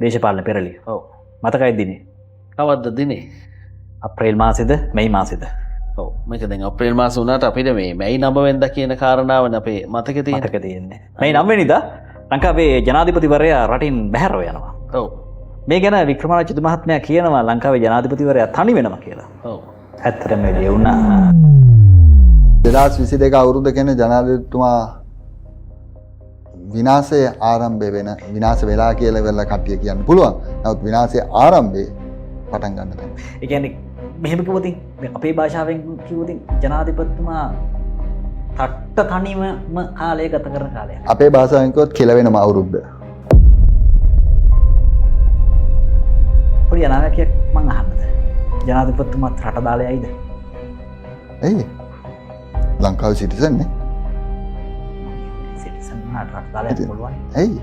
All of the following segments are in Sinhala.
දේශපාලන පෙරලිය. ඔව්. මතකයි දිනේ. කවද්ද දිනේ? අප්‍රේල් මාසෙද මැයි මාසෙද? ඔව්. මේක දැන් අප්‍රේල් මාස වුණාට අපිට මේ මැයි 9 වෙනිදා කියන කාරණාවනේ අපේ මතකේ තියෙන්නේ. මතක තියෙන්නේ. මැයි 9 වෙනිදා ලංකාවේ ජනාධිපතිවරයා රටින් බැහැරව යනවා. ඔව්. මේ ගැන වික්‍රමාදිත්‍ය මහත්මයා කියනවා ලංකාවේ ජනාධිපතිවරයා තනි වෙනවා කියලා. ඔව්. ඇත්තටම මේ වුණා. 2022 අවුරුද්ද කියන ජනාධිපතිතුමා විනාශයේ ආරම්භය වෙන විනාශ වෙලා කියලා වෙලා කට්ටිය කියන්න පුළුවන්. නමුත් විනාශයේ ආරම්භය පටන් ගන්න තමයි. ඒ කියන්නේ මෙහෙම කිව්වොත් අපේ භාෂාවෙන් කිව්වොත් ජනාධිපතිතුමා තට්ට තනිවම කාලය ගත කරන කාලයක්. අපේ භාෂාවෙන් කිව්වොත් කෙලවෙනම අවුරුද්ද. පොඩි අනාවැකියක් මං අහන්නද? ජනාධිපතිතුමාත් රට දාලා යයිද? ඇයි? ලංකාවේ සිටිසන් නේ. සිටිසන් රට දාලා යන්න පුළුවන්. ඇයි?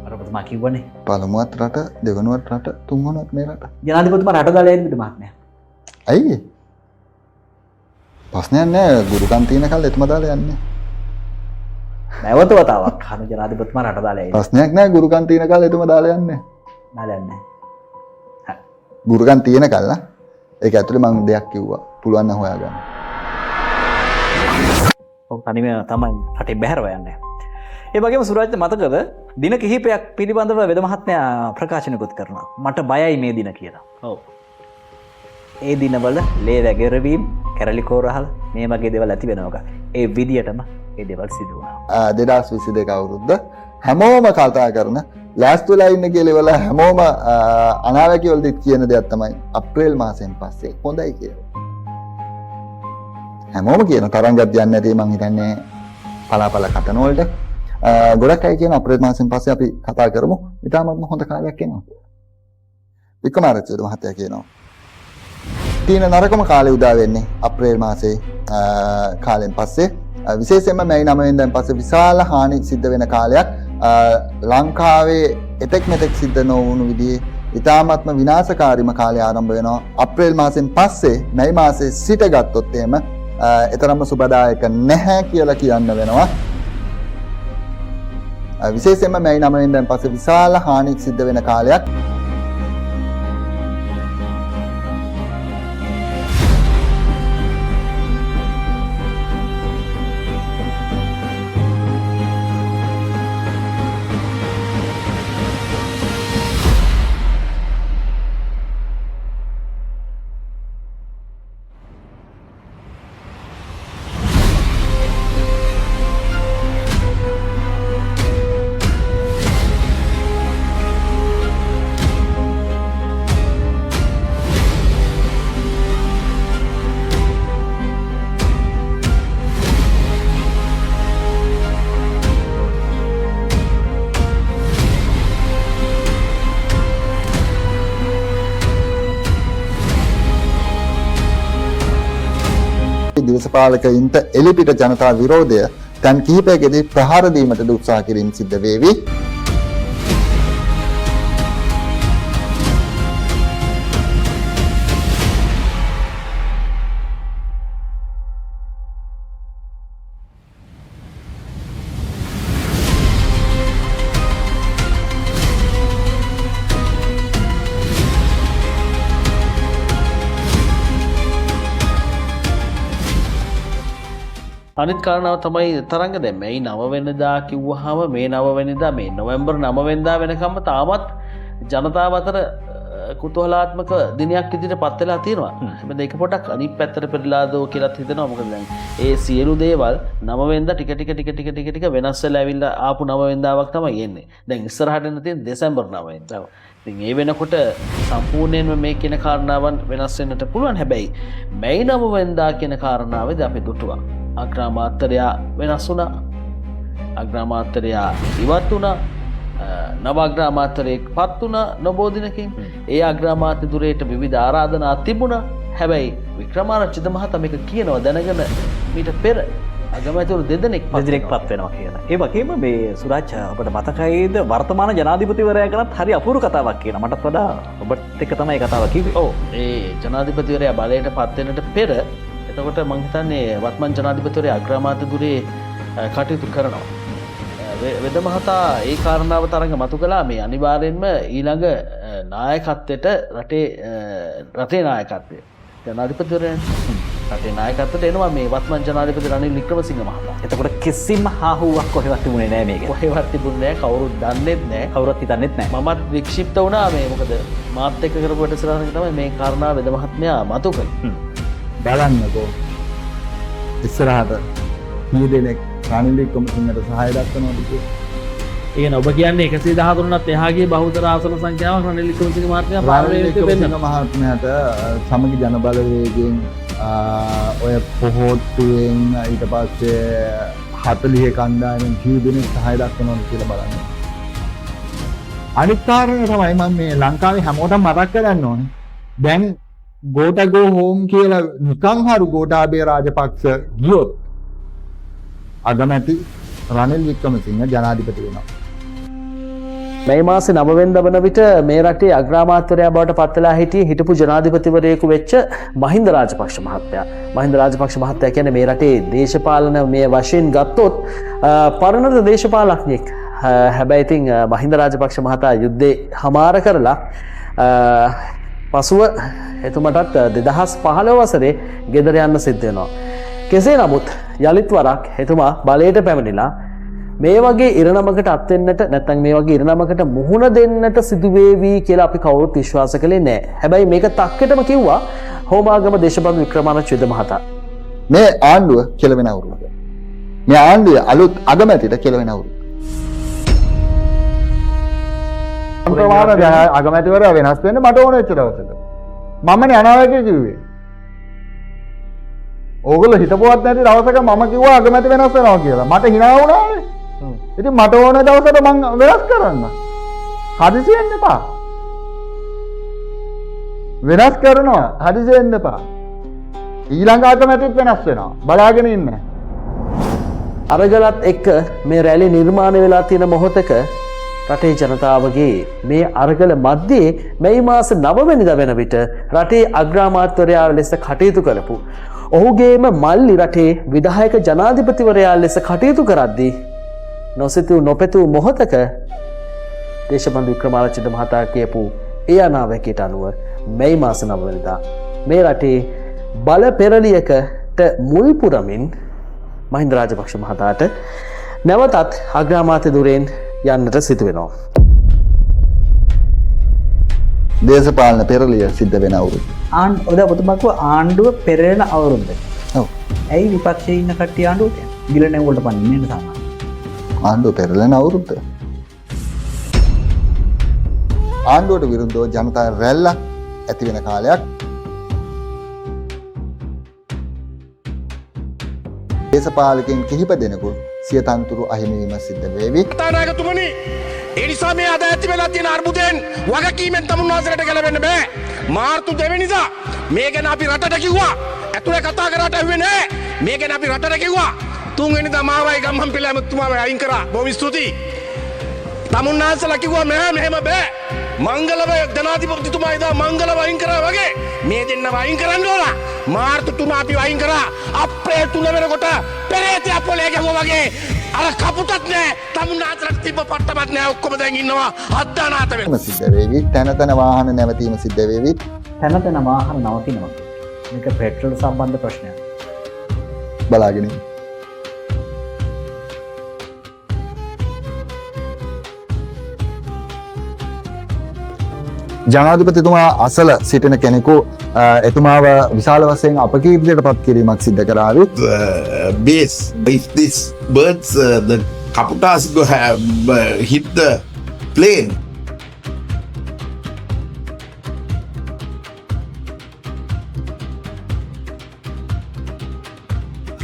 අර ඔබතුමා කිව්වනේ. පළමුවත් රට, දෙවනුවත් රට, තුන්වනුවත් මේ රට. ජනාධිපතිතුමා රට දාලා යයිද මහත්මයා? ඇයි? ප්‍රශ්නයක් නෑ. ගුරුකම් තියෙන කල් එතුමා දාලා යන්නේ. නැවත වතාවක් අහන ජනාධිපතිතුමා රට දාලා යයිද? ප්‍රශ්නයක් නෑ. ගුරුකම් තියෙන කල් එතුමා දාලා යන්නේ. දාලා යන්නේ. ගුරුකම් තියෙන කල් නා. ඒක ඇතුලේ මම දෙයක් කිව්වා. පුළුවන් නම් හොයාගන්න. ඔව් තනිව තමයි රටේ බැහැරව යන්නේ. ඒ වගේම සුරාජ්ට මතකද දින කිහිපයක් පිළිබඳව වෙද මහත්මයා ප්‍රකාශනකුත් කරනවා. මට බයයි මේ දින කියලා. ඔව්. ඒ දිනවල ලේ වැගිරවීම, කැරලි කෝරහල් මේ වගේ දේවල් ඇති වෙනවා. ඒ විදියටම ඒ දේවල් සිදු වුණා. 2022 අවුරුද්ද හැමෝම කතා කරන ලෑස්තිලා ඉන්න කියලා ඉවල හැමෝම අනාවැකි වලදී කියන දෙයක් තමයි අප්‍රේල් මාසෙන් පස්සේ හොඳයි කියලා. හැමෝම කියන තරංගයක් යන්නේ නැති මං හිතන්නේ පලාපල කතන වලට. ගොඩක් අය කියන අප්‍රේල් මාසෙන් පස්සේ අපි කතා කරමු. ඊටමත් හොඳ කාලයක් එනවා. වික්‍රමාදිත්‍ය මහත්තයා කියනවා. තියෙන නරකම කාලේ උදා වෙන්නේ අප්‍රේල් මාසේ කාලෙන් පස්සේ. විශේෂයෙන්ම මැයි 9 වෙනිදාන් පස්සේ විශාල හානි සිද්ධ වෙන කාලයක්. ලංකාවේ එතෙක් මෙතෙක් සිද්ධ නොවුණු විදිහේ ඉතාමත්ම විනාශකාරීම කාලය ආරම්භ වෙනවා. අප්‍රේල් මාසෙන් පස්සේ මැයි මාසේ සිට ගත්තොත් එහෙම එතරම්ම සුබදායක නැහැ කියලා කියන්න වෙනවා. විශේෂයෙන්ම මැයි 9 වෙනිදාන් පස්සේ විශාල හානි සිද්ධ වෙන කාලයක්. දේශපාලකයින්ට එලිපිට ජනතා විරෝධය තැන් කිහිපයකදී ප්‍රහාර දීමට උත්සාහ කිරීම සිද්ධ වේවි. අනිත් කාරණාව තමයි තරංග දැන් මේ 9 වෙනිදා කිව්වහම මේ 9 වෙනිදා මේ නොවැම්බර් 9 වෙනිදා වෙනකම්ම තාමත් ජනතාව අතර කුතුහලාත්මක දිනයක් විදිහට පත් වෙලා තියෙනවා. හැබැයි ඒක පොඩක් අනිත් පැත්තට පෙරලා දෝ කියලාත් හිතෙනවා. මොකද දැන් ඒ සියලු දේවල් 9 වෙනිදා ටික වෙනස් වෙලා ඇවිල්ලා ආපු 9 වෙනිදාවක් තමයි එන්නේ. දැන් ඉස්සරහට එන්න තියෙන දෙසැම්බර් 9 වෙනිදා. ඉතින් ඒ වෙනකොට සම්පූර්ණයෙන්ම මේ කියන කාරණාවන් වෙනස් වෙන්නට පුළුවන්. හැබැයි මැයි 9 වෙනිදා කියන කාරණාවේදී අපි දුටුවා. අග්‍රාමාත්‍යරයා වෙනස් වුණා. අග්‍රාමාත්‍යරයා ඉවත් වුණා. නව අග්‍රාමාත්‍යරයෙක් පත් වුණා නොබෝ දිනකින්. ඒ අග්‍රාමාත්‍ය දුරේට විවිධ ආරාධනා තිබුණා. හැබැයි වික්‍රමාරච්චිද මහතා මේක කියනවා දැනගෙන මීට පෙර අගමැතිවරු දෙදෙනෙක් පත් වෙනවා කියලා. ඒ වගේම මේ සුරාජ් අපිට මතකයිද වර්තමාන ජනාධිපතිවරයා ගැනත් හරි අපූර්ව කතාවක් කියනවා. මටත් වඩා ඔබත් එක්ක තමයි කතාව කිව්වේ. ඔව් ඒ ජනාධිපතිවරයා බලයට පත් වෙන්නට පෙර එතකොට මං හිතන්නේ වත්මන් ජනාධිපතිවරයා අග්‍රාමාත්‍ය දුරේ කටයුතු කරනවා. වෙද මහතා ඒ කාරණාව තරඟ මතු කළා මේ අනිවාර්යෙන්ම ඊළඟ නායකත්වයට රටේ නායකත්වය ජනාධිපතිවරයන් රටේ නායකත්වයට එනවා මේ වත්මන් ජනාධිපති රනිල් වික්‍රමසිංහ මහතා. එතකොට කිසිම හාහුවක් කොහෙවත් තිබුණේ නැහැ මේක. කොහෙවත් තිබුණේ නැහැ, කවුරුත් දන්නේත් නැහැ, කවුරුත් හිතන්නේත් නැහැ. මමත් වික්ෂිප්ත වුණා මේ මොකද මාත් එක්ක කරපු වැඩසටහනක තමයි මේ කාරණාව වෙද මහත්මයා මතු කළේ. බලන්නකෝ ඉස්සරහට කී දෙනෙක් රනිල් වික්‍රමසිංහට සහාය දක්වනවද කියලා. ඒ ඔබ කියන්නේ 113ත් එහාගේ බහුතර ආසන සංඛ්‍යාවක් රනිල් වික්‍රමසිංහ මහත්මයා පාර්ලිමේන්තුවේ වෙන්න මහත්මයාට සමගි ජනබලවේගයෙන් ඔය පොහොත්තුවෙන් ඊට පස්සේ 40 කණ්ඩායමෙන් කී දෙනෙක් සහාය දක්වනවද කියලා බලන්න. අනිත් කාරණය තමයි මම මේ ලංකාවේ හැමෝටම මතක් කරගන්න ඕනේ. දැන් ගෝට ගෝ හෝම් කියලා නිකන් හරු ගෝඨාභය රාජපක්ෂ ගියොත් අගමැති රනිල් වික්‍රමසිංහ ජනාධිපති වෙනවා. මේ මාසේ 9 වෙනිදා වන විට මේ රටේ අග්‍රාමාත්‍යවරයා බවට පත් වෙලා හිටියේ හිටපු ජනාධිපතිවරයෙකු වෙච්ච මහින්ද රාජපක්ෂ මහත්තයා. මහින්ද රාජපක්ෂ මහත්තයා කියන්නේ මේ රටේ දේශපාලන මේ වශයෙන් ගත්තොත් පරණත දේශපාලඥයෙක්. හැබැයි ඉතින් මහින්ද රාජපක්ෂ මහතා යුද්ධේ හමාර කරලා පසුව එතුමටත් 2015 වසරේ ගෙදර යන්න සිද්ධ වෙනවා. කෙසේ නමුත් යලිත් වරක් එතුමා බලයට පැමිණිලා මේ වගේ ඉරණමකට අත්වෙන්නට නැත්නම් මේ වගේ ඉරණමකට මුහුණ දෙන්නට සිදුවේවි කියලා අපි කවුරුත් විශ්වාස කළේ නැහැ. හැබැයි මේක තක්කෙටම කිව්වා හෝමාගම දේශපාලන වික්‍රමාරච්චි වෙද මහතා. මේ ආණ්ඩුව කෙලවෙන අවුරුද්ද. මේ ආණ්ඩුවේ අලුත් අගමැතිට කෙලවෙන අවුරුද්ද. ප්‍රමාණ අගමැතිවරයා වෙනස් වෙන්න මට ඕන වෙච්ච දවසක. මමනේ අනාවැකිය කිව්වේ. ඕගොල්ලෝ හිතපුවත් නැති දවසක මම කිව්වා අගමැති වෙනස් වෙනවා කියලා. මට hina වුණානේ. ඉතින් මට ඕන දවසට මං වෙනස් කරන්න. හදිසියෙන් එපා. වෙනස් කරනවා හදිසියෙන් එපා. ඊළඟ අගමැතිත් වෙනස් වෙනවා. බලාගෙන ඉන්න. අරගලත් එක්ක මේ රැලි නිර්මාණය වෙලා තියෙන මොහොතක රටේ ජනතාවගේ මේ අරගල මැද්දේ මේ මාස 9 වෙනිදා වෙන විට රටේ අග්‍රාමාත්‍යවරයා ලෙස කටයුතු කරපු ඔහුගේම මල්ලි රටේ විධායක ජනාධිපතිවරයා ලෙස කටයුතු කරද්දී නොසිතූ නොපෙතූ මොහොතක දේශපාලන වික්‍රමාරච්චි මහතා කියපු ඒ අනාවැකියට අනුව මේ මාස 9 වෙනිදා මේ රටේ බල පෙරලියකට මුල් පුරමින් මහින්ද රාජපක්ෂ මහතාට නැවතත් අග්‍රාමාත්‍ය ධුරයෙන් යන්නට සිදු වෙනවා. දේශපාලන පෙරලිය සිද්ධ වෙන අවුරුද්ද. ඔද ඔබතුමාකව ආණ්ඩුව පෙරලෙන අවුරුද්ද. ඔව්. ඇයි විපක්ෂයේ ඉන්න කට්ටිය ආණ්ඩුවට ගිලනේ වලට පන්නේ නැහැ තමයි. ආණ්ඩුව පෙරලෙන අවුරුද්ද. ආණ්ඩුවට විරුද්ධව ජනතා රැල්ල ඇති වෙන කාලයක්. දේශපාලකයන් කිහිප දෙනෙකු සිය තනතුරු අහිමි වීම සිද්ධ වේවි. තානායකතුමනි, ඒ නිසා මේ අද ඇති වෙලා තියෙන අර්බුදයෙන් වගකීමෙන් තමුන්වහන්සේට ගැලවෙන්න බෑ. මාර්තු 2 වෙනිදා මේ ගැන අපි රටට කිව්වා. ඇතුලේ කතා කරාට ඇහුවේ නෑ. මේ ගැන අපි රටට කිව්වා. 3 වෙනිදා මාවයි ගම්හම්පිල ඇමතුමාව අයින් කරා. බොහොම ස්තුතියි. තමුන්වහන්සේලා කිව්වා මෙහෙම බෑ. මංගලව ජනාධිපතිතුමා ඉදා මංගලව අයින් කරා වගේ මේ දෙන්නව අයින් කරන්න ඕන. මාර්තු 3 අපි අයින් කරා. අප්‍රේල් 3 වෙනකොට පෙරේතය පොලේ ගැහුවා වගේ අර කපුටත් නෑ, තමුන්වහන්සේලාට තිබ්බ පට්ටමත් නෑ. ඔක්කොම දැන් ඉන්නවා අද්දානාත වෙන. සිද්ධ වේවි. තැන තැන වාහන නැවතීම සිද්ධ වේවි. තැන තැන වාහන නවතිනවා. මේක පෙට්‍රල් සම්බන්ධ ප්‍රශ්නයක්. බලාගෙන ඉන්න. ජනාධිපතිතුමා අසල සිටින කෙනෙකු එතුමාව විශාල වශයෙන් අපකීර්තියට පත් කිරීමක් සිද්ධ කරාවි. Base, if these birds, the kaputas go have hit the plane.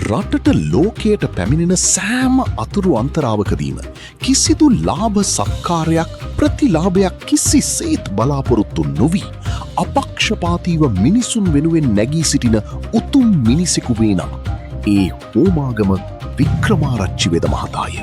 රටට ලෝකයට පැමිණෙන සෑම අතුරු අන්තරාවකදීම කිසිදු ලාභ සත්කාරයක් ප්‍රතිලාභයක් කිසිසේත් බලාපොරොත්තු නොවී අපක්ෂපාතීව මිනිසුන් වෙනුවෙන් නැගී සිටින උතුම් මිනිසෙකු වේ නම් ඒ හෝමාගම වික්‍රමාරච්චි වෙද මහතාය.